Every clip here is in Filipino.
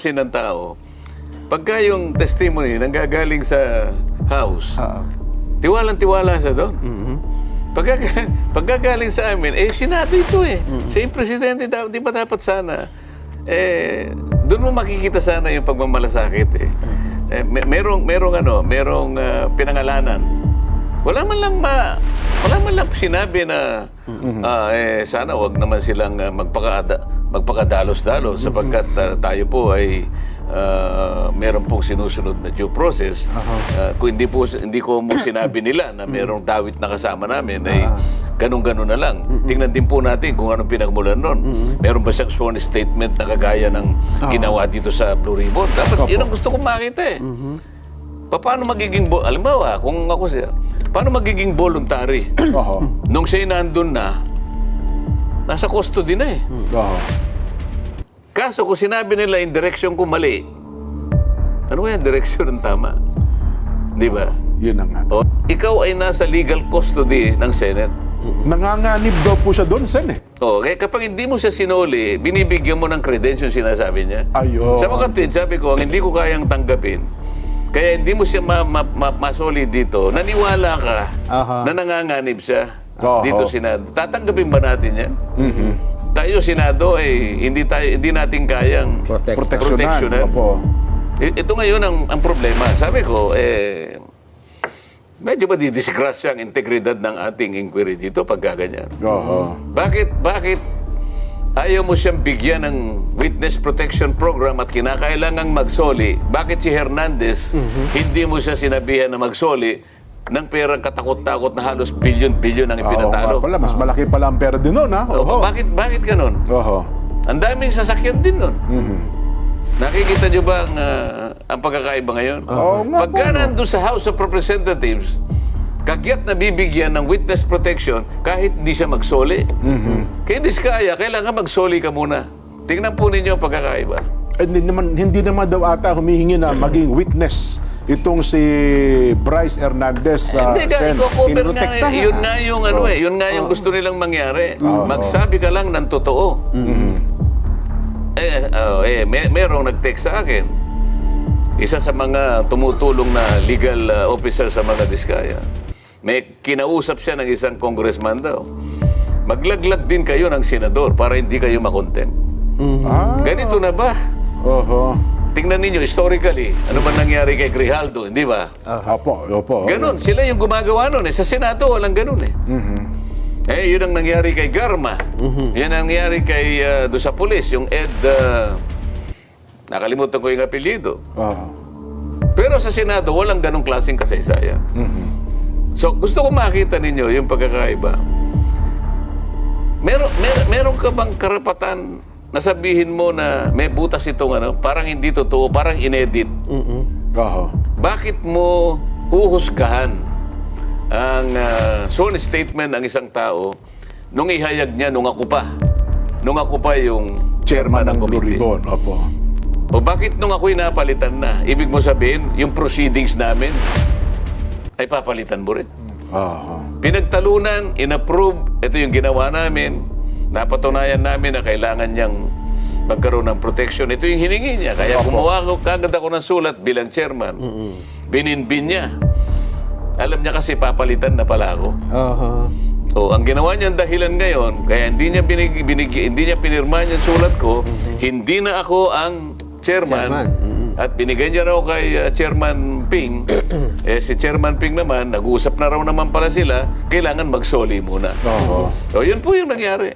Kasi ng tao, pagka yung testimony nanggagaling sa house, tiwalang-tiwala siya doon. Pagkagaling sa amin, Senado ito eh. Siya yung presidente, di ba dapat sana? Doon mo makikita sana yung pagmamalasakit eh. Merong pinangalanan. Wala man lang sinabi na sana wag naman silang magpakadalos-dalos sapagkat tayo po ay meron pong sinusunod na due process. Kung hindi ko mo sinabi nila na merong dawit na kasama namin ay ganun-ganun na lang. Tingnan din po natin kung anong pinagmulan nun. Meron ba siyang sworn statement na kagaya ng ginawa dito sa Blue Ribbon? Dapat yun ang gusto kong makita eh. Paano magiging, alimbawa, kung ako siya, paano magiging voluntary? Nung siya nandun na, nasa custody na eh. Kaso kung sinabi nila yung direksyon ko mali, ano kaya direksyon ng tama? Di ba? Yun na nga. Ikaw ay nasa legal custody ng Senate. Nanganganib daw po siya doon, Sen eh. Kaya kapag hindi mo siya sinuli, binibigyan mo ng credentials sinasabi niya. Ayun. Sa mga tweet, sabi ko, ang hindi ko kayang tanggapin, kaya hindi mo siya masoli dito, naniwala ka na nanganganib siya dito Senado. Tatanggapin ba natin yan? Tayo Senado ay hindi natin kayang proteksyonan. Ito ngayon ang problema. Sabi ko, medyo madidisgrasya ang integridad ng ating inquiry dito pag gaganyan. Bakit ayaw mo siyang bigyan ng witness protection program at kinakailangang magsoli? Bakit si Hernandez, hindi mo siya sinabihan na magsoli ng perang katakot-takot na halos bilyon-bilyon ang ipinatalo? Pala, mas malaki pala ang pera din nun, ha? Bakit ganun? Ang daming sasakyan din nun. Nakikita nyo ba ang pagkakaiba ngayon? Pagka nandun sa House of Representatives, kagyat na bibigyan ng witness protection kahit hindi siya magsoli. Kaya Diskaya, kailangan magsoli ka muna. Tingnan po ninyo ang pagkakaiba. Hindi naman daw ata humihingi na maging witness itong si Bryce Hernandez sa Senate. Yun nga yung gusto nilang mangyari. Magsabi ka lang ng totoo. Merong nag-text sa akin. Isa sa mga tumutulong na legal officer sa mga Diskaya. May kinausap siya ng isang congressman daw. Maglaglag din kayo ng senador para hindi kayo makontempt. Ganito na ba? Tingnan ninyo, historically, ano ba nangyari kay Grijaldo, hindi ba? Ganon, sila yung gumagawa nun. Sa Senado, walang ganon eh. Yun ang nangyari kay Garma. Yan ang nangyari kay doon sa pulis, yung Ed, nakalimutan ko yung apelyido. Pero sa Senado, walang ganong klaseng kasaysayan. So, gusto ko makita ninyo yung pagkakaiba. Meron ka bang karapatan na sabihin mo na may butas itong parang hindi totoo, parang inedit? Bakit mo huhusgahan ang sworn statement ng isang tao nung ihayag niya nung ako pa yung chairman ng committee? O bakit nung ako'y napalitan na? Ibig mo sabihin, yung proceedings namin ay papalitan mo rin. Pinagtalunan, inapprove, ito yung ginawa namin, napatunayan namin na kailangan niyang magkaroon ng protection. Ito yung hiningi niya. Kaya gumawa ko kagad ako ng sulat bilang chairman. Bininbin niya. Alam niya kasi papalitan na pala ako. Ang ginawa niyang dahilan ngayon, kaya hindi niya pinirma yung sulat ko, hindi na ako ang chairman. At binigay niya raw kay Chairman Ping. Si Chairman Ping naman, nag-uusap na raw naman pala sila, kailangan magsoli muna. Yun po yung nangyari.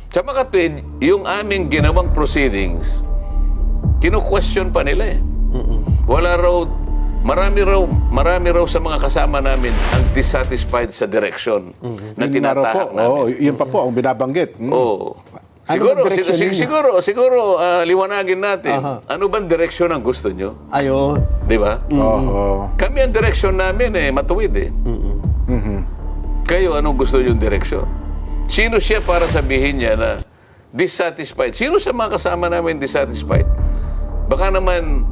Sa mga tweet, yung aming ginawang proceedings, kinu-question pa nila eh. Marami raw sa mga kasama namin ang dissatisfied sa direction na tinatahak namin. Yun pa po ang binabanggit. Siguro, liwanagin natin. Ano bang direksyon ang gusto nyo? Di ba? Kami ang direksyon namin matuwid eh. Kayo, anong gusto nyo yung direksyon? Sino siya para sabihin niya na dissatisfied? Sino sa mga kasama namin dissatisfied? Baka naman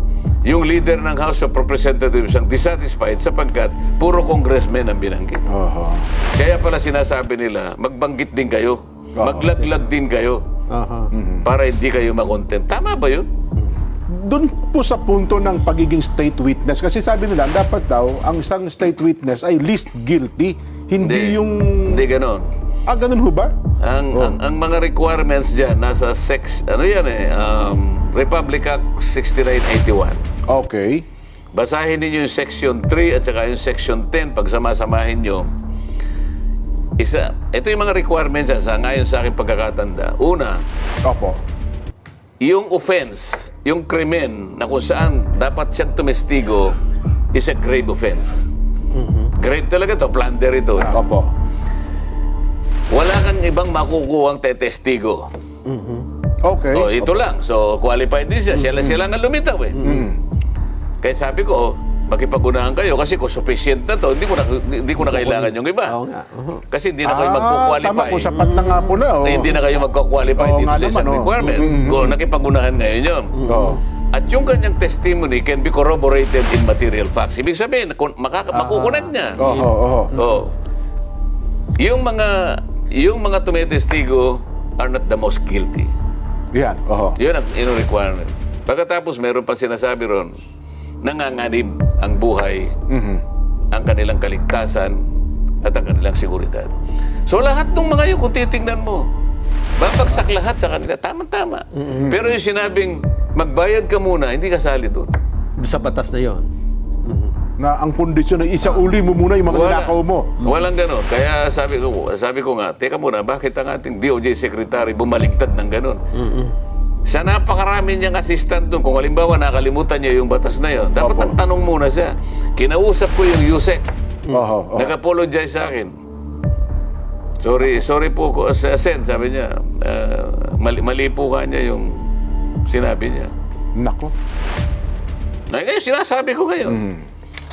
yung leader ng House of Representatives ang dissatisfied sapagkat puro congressmen ang binanggit. Kaya pala sinasabi nila, magbanggit din kayo. Maglaglag din kayo para hindi kayo makontempt. Tama ba yun? Doon po sa punto ng pagiging state witness, kasi sabi nila, dapat daw, ang isang state witness ay least guilty, hindi yung... Hindi ganon. Ganun ho ba? Ang mga requirements dyan, nasa Republic Act 6981. Okay. Basahin niyo yung Section 3 at saka yung Section 10 pag sama-samahin niyo. Ito yung mga requirements ngayon sa aking pagkakatanda. Una, Opo. yung offense, yung krimen na kung saan dapat siyang tumestigo is a grave offense. Grave talaga to, plunder ito. Opo. Wala kang ibang makukuhang tetestigo. Okay. Ito lang. So, qualified din siya. Sila nga lumitaw eh. Kaya sabi ko, makipag-unahan kayo kasi kung sufficient na to, hindi ko na kailangan yung iba. Oo nga. Kasi hindi na kayo magkukwalify. Tama, kung sapat na nga po na. Hindi na kayo magkukwalify Oo dito nga sa isang naman, requirement. Kung nakipag-unahan ngayon yun. Oo. At yung kanyang testimony can be corroborated in material facts. Ibig sabihin, makukunan niya. Oo. Yung mga tumitestigo are not the most guilty. Yan. Oo. Yun ang requirement. Pagkatapos, meron pa sinasabi ron, nanganganib ang buhay, ang kanilang kaligtasan, at ang kanilang seguridad. So lahat ng mga yun, kung titingnan mo, babagsak lahat sa kanila. Tama-tama. Pero yung sinabing, magbayad ka muna, hindi kasali doon. Sa batas na yon. Na ang kondisyon ay isauli mo muna yung mga ninakaw mo. Walang ganon. Kaya sabi ko nga, teka muna, bakit ang ating DOJ Secretary bumaligtad ng ganon? Sa napakarami niyang assistant doon, kung halimbawa nakalimutan niya yung batas na yon, dapat ang tanong muna siya. Kinausap ko yung USEC. Nag-apologize sa akin. Sorry po ko, Sen, sabi niya. Mali po ka niya yung sinabi niya. Nako. Ngayon, sinasabi ko ngayon.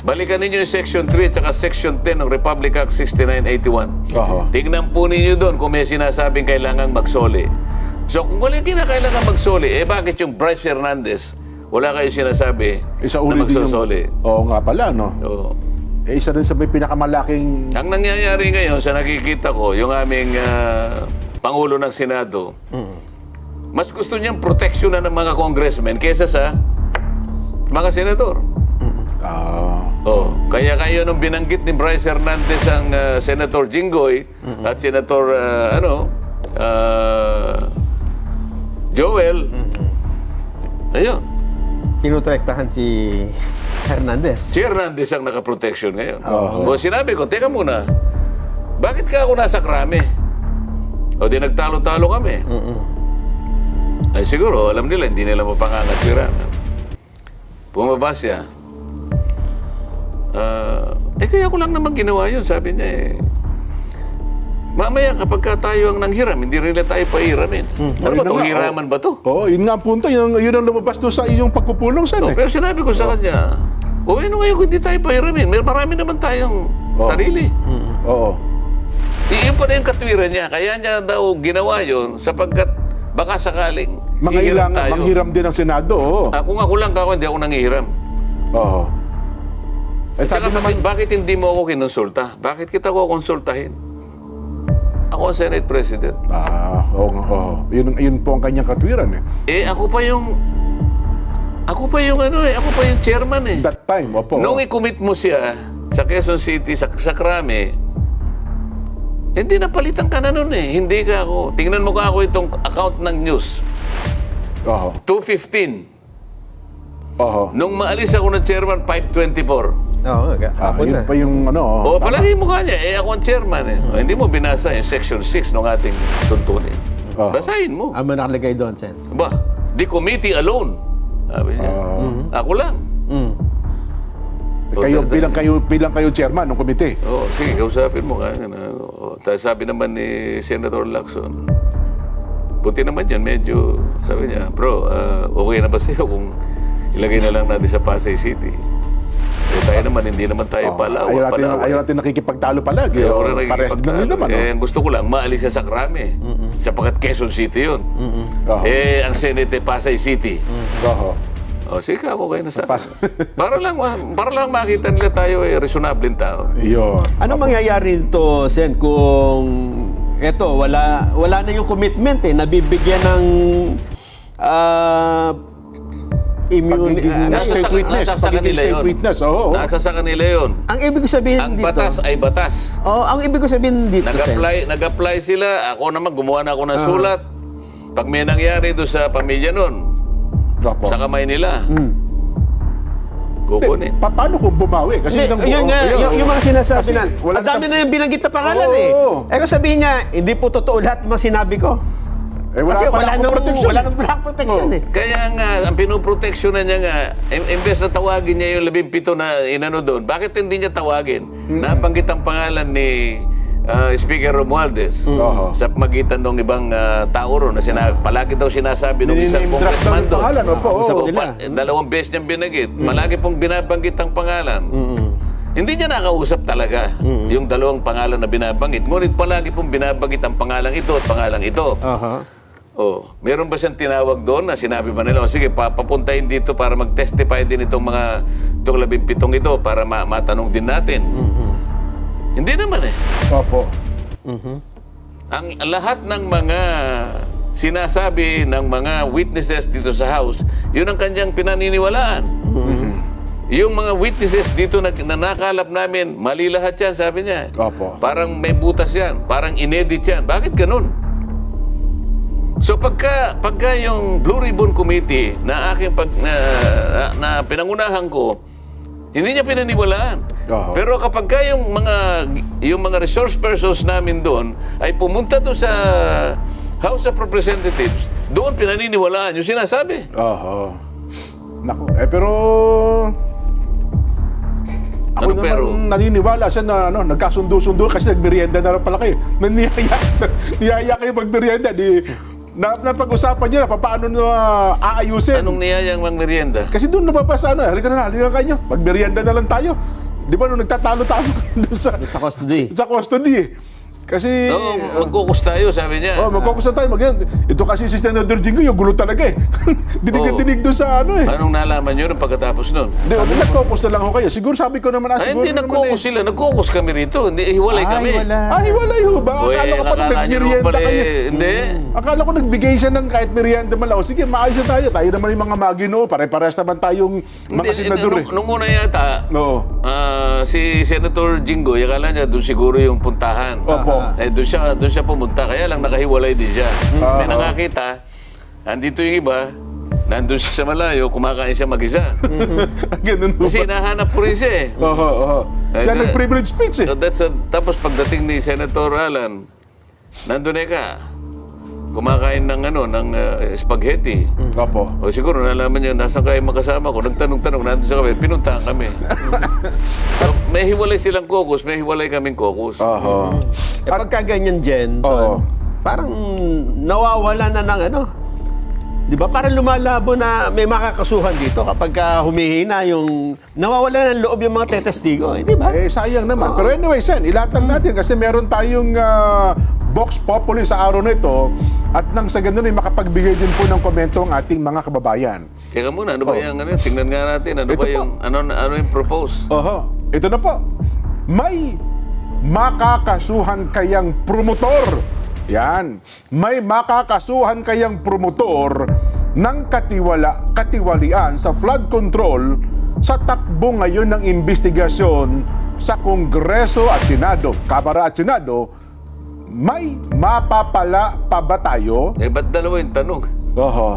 Balikan ninyo yung Section 3 at saka Section 10 ng Republic Act 6981. Tingnan po ninyo doon kung may sinasabing kailangang magsoli. So kung wala kinakailangan magsoli, bakit yung Bryce Hernandez, wala kayo sinasabi na magsosoli? Oo nga pala, no? Oo. Isa rin sa may pinakamalaking... Ang nangyayari ngayon sa nakikita ko, yung aming Pangulo ng Senado, mas gusto niyang proteksyonan ng mga congressmen kaysa sa mga senador. Kaya kayo nung binanggit ni Bryce Hernandez ang Senator Jinggoy at Senator Joel, ayun. Pinutektahan si Hernandez. Si Hernandez ang nakaproteksyon ngayon. O sinabi ko, teka muna, bakit ka ako nasa krame? O di nagtalo-talo kami. Ay siguro, alam nila, hindi nila mapangangatwiran. Bumaba siya. Kaya ko lang naman ginawa yun, sabi niya eh. Mamaya kapag tayo ang nanghiram, hindi rin tayo pahiramin. Ano ba ito? Hiraman ba ito? Yun nga ang punto. Yun ang lumabas doon sa iyong pagpupulong, Sen. Pero sinabi ko sa kanya, ano ngayon kung hindi tayo pahiramin? Marami naman tayong sarili. Iyon pa na yung katwiran niya. Kaya niya daw ginawa yun sapagkat baka sakaling manghiram din ang Senado. Ako lang ako, hindi ako nanghihiram. Bakit hindi mo ako kinonsulta? Bakit kita ko konsultahin? Ako ang Senate President. Yun po ang kanyang katwiran eh. Ako pa yung chairman eh. That time, opo. Nung i-commit mo siya sa Quezon City, sa Krame, hindi napalitan ka na nun eh. Hindi ka ako. Tingnan mo ka ako itong account ng news. 2:15. Nung maalis ako ng chairman, 5:24. Yun pa yung palagi mo ka niya. Ako ang chairman eh. Hindi mo binasa yung Section 6 ng ating tuntunin. Basahin mo. Ano nakalagay doon, Sen? The committee alone. Sabi niya. Ako lang. Bilang kayo chairman ng komite. Sige, kausapin mo ka. Sabi naman ni Senator Lacson, buti naman yan, medyo, sabi niya, bro, okay na ba sa'yo kung ilagay na lang natin sa Pasay City? Tayo naman, hindi naman tayo palawan. Ayaw natin nakikipagtalo palagi. Pares lang din naman. Ang gusto ko lang, maalis siya sa Krame. Sapagkat Quezon City yun. Ang Senate Pasay City. Sige, ako kayo na sa para lang makita nila tayo reasonable tao. Ano mangyayari nito, Sen, kung wala na yung commitment nabibigyan ng pagiging Nasa state sa- witness. nasa sa Pagiging kanila state yun. witness, oo. Nasa sa kanila yun. Ang ibig ko sabihin Ang dito... batas ay batas. Oh, ang ibig ko sabihin dito, Sen. Nag-apply sila. Ako naman, gumawa na ako ng sulat. Pag may nangyari doon sa pamilya nun, Opo. sa kamay nila, kukunin. Paano kung bumawi? Kasi Hindi, yun nga, yung mga sinasabi Kasi na, wala ang dami sa- na yung binanggit na pangalan Oo. eh. Kung sabihin niya, hindi po totoo lahat ng mga sinabi ko. Kasi wala nang protection Oo. eh. Kaya nga, ang pinoproteksyonan niya nga, imbes na tawagin niya yung 17 na inano doon, bakit hindi niya tawagin? Nabanggit ang pangalan ni Speaker Romualdez Oo. sa magitan ng ibang tao ron na palagi daw sinasabi ng isang Nini-name drop daw congressman yung doon. pangalan, opo, oo. Sa Oo, kanila. dalawang beses niyang binagit. Malagi pong binabanggit ang pangalan. Hindi niya nakausap talaga yung dalawang pangalan na binabanggit. Ngunit palagi pong binabanggit ang pangalan ito at pangalan ito. Oh, meron ba siyang tinawag doon na sinabi ba nila, sige, papuntahin dito para mag-testify din itong mga itong 17 ito para matanong din natin. Hindi naman eh. Opo. Ang lahat ng mga sinasabi ng mga witnesses dito sa House, yun ang kanyang pinaniniwalaan. Yung mga witnesses dito na nakalap namin, mali lahat yan, sabi niya. Opo. Parang may butas yan, parang inedit yan. Bakit ganun? So pagka yung Blue Ribbon Committee na aking na pinangunahan ko, hindi niya pinaniwalaan. Oo. Pero kapag yung mga resource persons namin doon ay pumunta doon sa House of Representatives, doon pinaniniwalaan yung sinasabi. Oho. Naku, pero... Ako Ano naman pero? naniniwala siya na nagkasundo-sundo kasi nagmerienda na lang pala kayo. Niyaya kayo magmerienda. Napag-usapan niya na paano na aayusin. Anong niyayang merienda? Kasi doon nababasa halika kayo. Magmerienda na lang tayo. Di ba nung nagtatalo-talo doon Sa custody. sa custody eh. Kasi... Oo, magkukus tayo, sabi niya. magkukusan tayo. Ito kasi si Senator Jingo, yung gulo talaga eh. Dinig doon sa ano eh. Anong nalaman nyo nung pagkatapos nun? Hindi, nag-focus na lang ako kayo. Siguro sabi ko naman, Ay, siguro hindi, naman nag-focus sila. Nag-focus kami rito. Hindi, hiwalay kami. Ay, wala yun ba? Uy, Akala ko pa akala nyo naman nagmerienda pala kayo. eh. Hindi. Akala ko nagbigay siya ng kahit merienda man lang. O, sige, maayos na tayo. Tayo naman yung mga maginoo. Pare-parehas naman tayong mga senador eh. Nung una yata, Oo. si Senator Jinggoy, akala niya doon siguro yung puntahan. Opo. Doon siya pumunta. Kaya lang nakahiwalay din siya. May Oo. nakakita, andito yung iba, nandun siya sa malayo, kumakain siya mag-isa. Ganun po Kasi ba? nahanap ko rin siya eh. Oo. Siya Ay, nag-privilege speech eh. So tapos pagdating ni Senator Alan, nandun ka, kumakain ng spaghetti. Opo. O siguro nalaman niya, nasan kayo magkasama ko? Nagtanong-tanong, nandun sa kami, pinuntahan kami. So, may hiwalay silang caucus, may hiwalay kaming caucus. Oo. Pagka ganyan, Jen, Oo. parang nawawala na ng di ba? Parang lumalabo na may makakasuhan dito kapag humihina yung nawawala ng loob yung mga tetestigo, di ba? Sayang naman. Pero anyway, Sen, ilatag natin kasi meron tayong Vox Populi sa araw na ito at nang sa ganun ay makapagbigay din po ng komento ang ating mga kababayan. Teka muna, ano ba yung tingnan nga natin, ano Ito ba po. yung, ano yung propose? Oho. Ito na po. May makakasuhan kayang promotor. Yan. May makakasuhan kayang promotor ng katiwalian sa flood control sa takbo ngayon ng investigasyon sa Kongreso at Senado, Kamara at Senado. May mapapala pa ba tayo? Ba't dalawa yung tanong? Oho.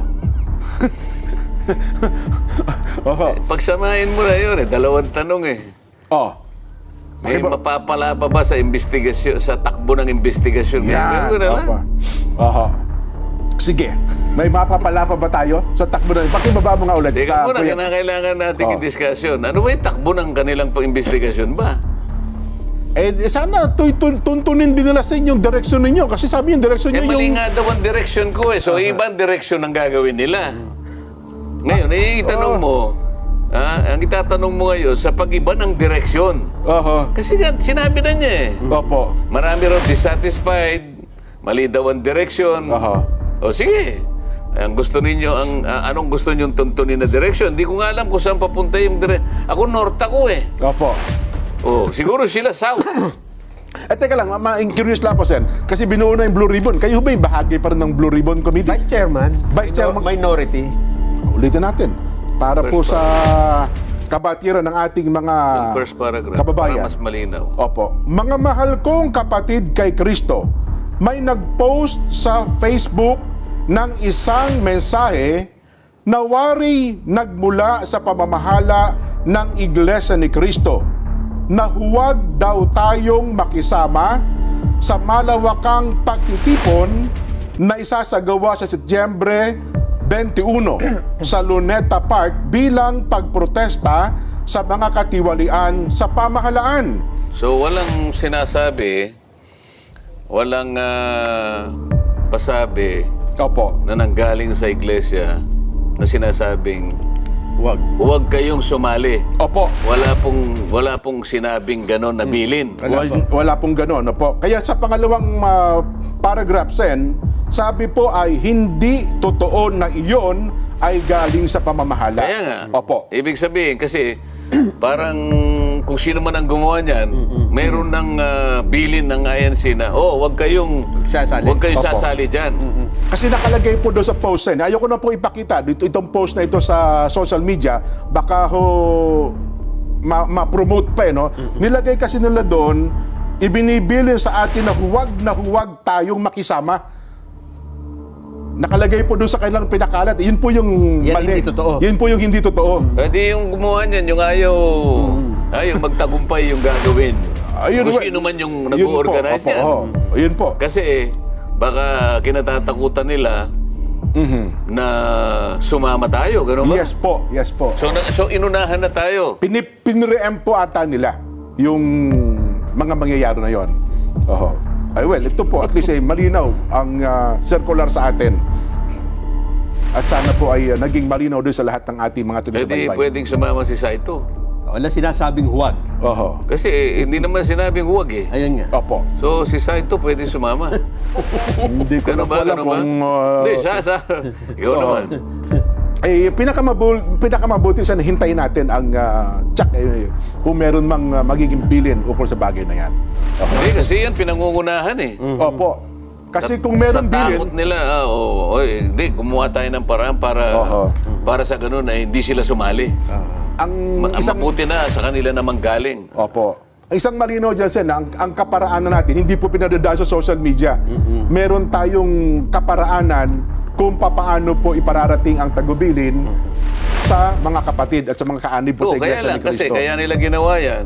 Oho. Pagsamahin mo na yun, dalawang tanong eh. Oh. May Bakit ba- mapapala pa ba sa investigasyon, sa takbo ng investigasyon? Yan. Ganun na lang. Opo. Oho. Sige. May mapapala pa ba tayo sa takbo na? Pakibaba mo nga ulit. Teka muna, Kuya. kailangan natin i-discussion. Ano ba yung takbo ng kanilang pang-investigasyon ba? Sana tuntunin din nila sa inyong direksyon ninyo. Kasi sabi yung direksyon Eh, nyo mali yung... nga daw ang direction ko eh. So, ibang direction ang gagawin nila. Ngayon, itanong mo, ang itatanong mo ngayon, sa pag-iba ng direksyon. Oho. Kasi nga, sinabi na niya eh. Opo. Marami raw dissatisfied, mali daw ang direction. Oho. O sige, ang gusto ninyo, anong gusto ninyong tuntunin na direction? Hindi ko nga alam kung saan papunta yung direction. Ako, north ako eh. Opo. Oh, siguro sila south. Teka lang, curious lang po, Sen. Kasi binuo na yung Blue Ribbon. Kayo ba yung bahagi pa rin ng Blue Ribbon Committee? Vice Chairman. Vice Chairman. Minority. Ulitin natin. Para po First sa kabatiran ng ating mga Yung first paragraph, kababayan. para mas malinaw. Opo. Mga mahal kong kapatid kay Kristo, may nag-post sa Facebook ng isang mensahe na wari nagmula sa pamamahala ng Iglesia ni Kristo na huwag daw tayong makisama sa malawakang pagtitipon na isasagawa sa Setyembre 21 sa Luneta Park bilang pagprotesta sa mga katiwalian sa pamahalaan. So walang sinasabi, walang pasabi Opo. na nanggaling sa iglesia na sinasabing Wag. huwag kayong sumali. Opo. Wala pong sinabing ganon na bilin. Wala pong gano'n. Opo. Kaya sa pangalawang paragraph, Sen, sabi po ay hindi totoo na iyon ay galing sa pamamahala. Kaya nga. Opo. Ibig sabihin kasi parang kung sino man ang gumawa niyan, mayroon ng bilin ng INC na huwag kayong Sasali. Huwag kayong Opo. sasali diyan. Kasi nakalagay po doon sa post, Sen. Ayoko na po ipakita itong post na ito sa social media. Baka ma-promote pa, no? Nilagay kasi nila doon, ibinibilin sa atin na huwag tayong makisama. Nakalagay po doon sa kanilang pinakalat. Yun po yung Yan mali. hindi totoo. Yun po yung hindi totoo. Pwede yung gumawa niyan, yung ayaw magtagumpay yung gagawin. Ayun, Kung well, sino man yung yun nag-organize po, niyan. opo. Yun po. Kasi baka kinatatakutan nila na sumama tayo, gano'n ba? Yes po. Yes po. So inunahan na tayo. Pinre-em po ata nila yung mga mangyayari na yon. Oho. Ay well, ito po at least ay malinaw ang circular sa atin. At sana po ay naging malinaw doon sa lahat ng ating mga Pwede, tunisubaybay. pwedeng sumama si Saito. Wala sinasabing huwag. Oho. Kasi hindi naman sinabing huwag eh. Ayun nga. Opo. So si Saito pwede sumama. Hindi ko na Gano'n po ba? alam Gano'n ba? kung... Hindi, ikaw naman. Pinakamabuti sana hintayin natin ang check kung meron mang magiging bilin ukol sa bagay na yan. Hindi, kasi yan pinangungunahan eh. Opo. Kasi kung meron Sa takot bilin, nila, hindi, gumawa tayo ng paraan para sa ganun ay hindi sila sumali. ang Ang isang... mabuti na sa kanila namang galing. Opo. Isang malinaw dyan, Sen, ang kaparaanan natin, hindi po pinadadaan sa social media. Meron tayong kaparaanan kung papaano po ipararating ang tagubilin sa mga kapatid at sa mga kaanib po sa Kaya Iglesia lang, ni kasi Cristo. kaya nila ginawa yan.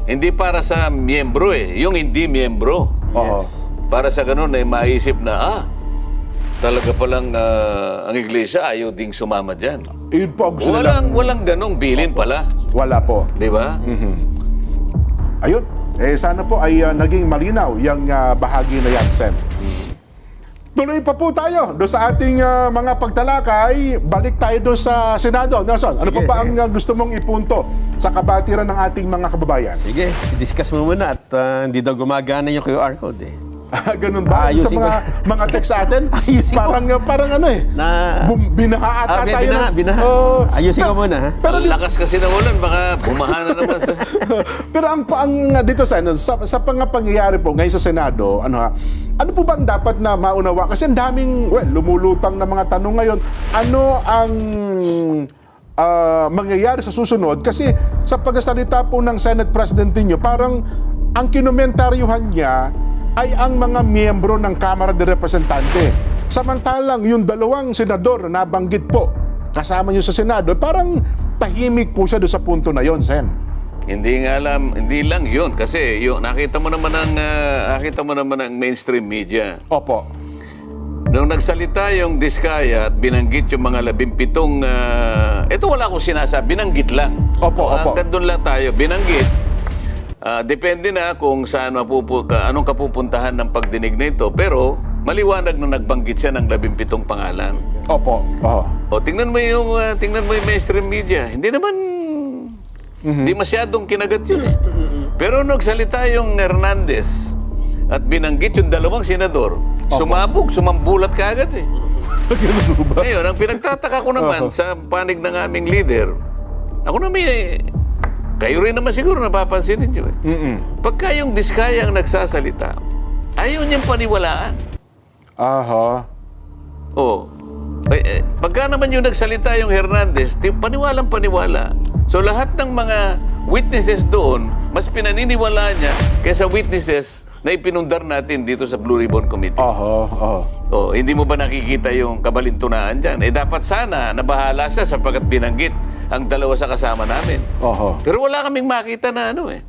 Hindi para sa miyembro eh. Yung hindi miyembro. Oo. Para sa ganun ay maisip na, talaga palang ang iglesia ayaw ding sumama dyan. Yun po ang gusto nila. Walang ganong bilin pala. Wala po. Di ba? Ayun. Sana po ay naging malinaw yung bahagi na yan, Sen. Tuloy pa po tayo doon sa ating mga pagtalakay. Balik tayo doon sa Senado. Nelson, ano pa Sige. ba ang gusto mong ipunto sa kabatiran ng ating mga kababayan? Sige, discuss mo muna at hindi daw gumagana yung QR code eh. Ganun ba? Sa Ayusin mga text sa atin? Ayusin ko. Parang ano eh. Na- Binaha ata tayo. binaha. Ayusin ko muna, ha? Pero, Ang lakas kasi ng ulan, baka bumaha na naman sa... pero ang dito sa pangyayari po ngayon sa Senado, ano po bang dapat na maunawa? Kasi ang daming, lumulutang na mga tanong ngayon. Ano ang mangyayari sa susunod? Kasi sa pagsasalita po ng Senate President niyo, parang ang kinomentaryuhan niya ay ang mga miyembro ng Kamara de Representante. Samantalang yung dalawang senador na nabanggit po kasama niyo sa Senado, parang tahimik po siya doon sa punto na yon, Sen. Hindi lang yun. Kasi nakita mo naman ang mainstream media. Opo. Nung nagsalita yung Diskaya at binanggit yung mga 17, ito wala akong sinasabi, binanggit lang. Opo. Hanggang doon lang tayo, binanggit. Depende na kung saan anong kapupuntahan ng pagdinig na ito. Pero maliwanag na nagbanggit siya ng 17 pangalan. Opo. O tingnan mo yung mainstream media. Hindi naman hindi masyadong kinagat yun eh. Pero nung nagsalita yung Hernandez at binanggit yung dalawang senador, sumambulat kaagad eh. Ngayon, ang pinagtataka ko naman sa panig ng aming leader, ako naman kayo rin naman siguro napapansin ninyo eh. Pagka yung Diskaya ang nagsasalita, ayaw niyang paniwalaan. Aha. Oh. Pagka naman yung nagsalita yung Hernandez, paniwalang paniwala. So lahat ng mga witnesses doon, mas pinaniniwala niya kaysa witnesses na ipinundar natin dito sa Blue Ribbon Committee. Oh, hindi mo ba nakikita yung kabalintunaan dyan? Dapat sana nabahala siya sapagkat binanggit ang dalawa sa kasama namin. Pero wala kaming makita na ano eh.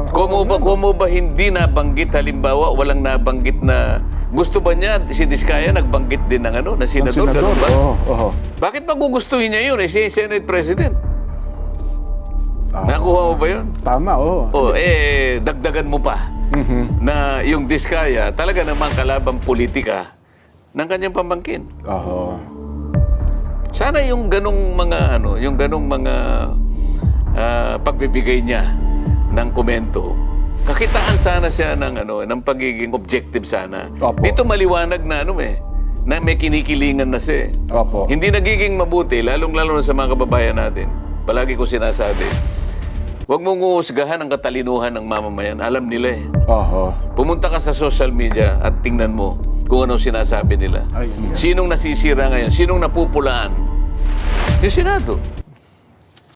Kumo ba hindi nabanggit, halimbawa, walang nabanggit na gusto ba niya, si Diskaya nagbanggit din ng na senador, ganun ba? Bakit magugustuhin niya yun? Siya yung Senate President. Nakuha mo ba yun? Tama, Dagdagan mo pa na yung Diskaya talaga namang kalabang politika ng kanyang pamangkin. Sana yung ganong mga pagbibigay niya ng komento, kakitaan sana siya ng pagiging objective sana. Dito maliwanag na na may kinikilingan na siya. Hindi nagiging mabuti, lalong-lalo na sa mga kababayan natin. Palagi ko sinasabi, huwag mong uhusgahan ang katalinuhan ng mamamayan. Alam nila eh. Pumunta ka sa social media at tingnan mo kung anong sinasabi nila. Sinong nasisira ngayon? Sinong napupulaan? Yung Senado.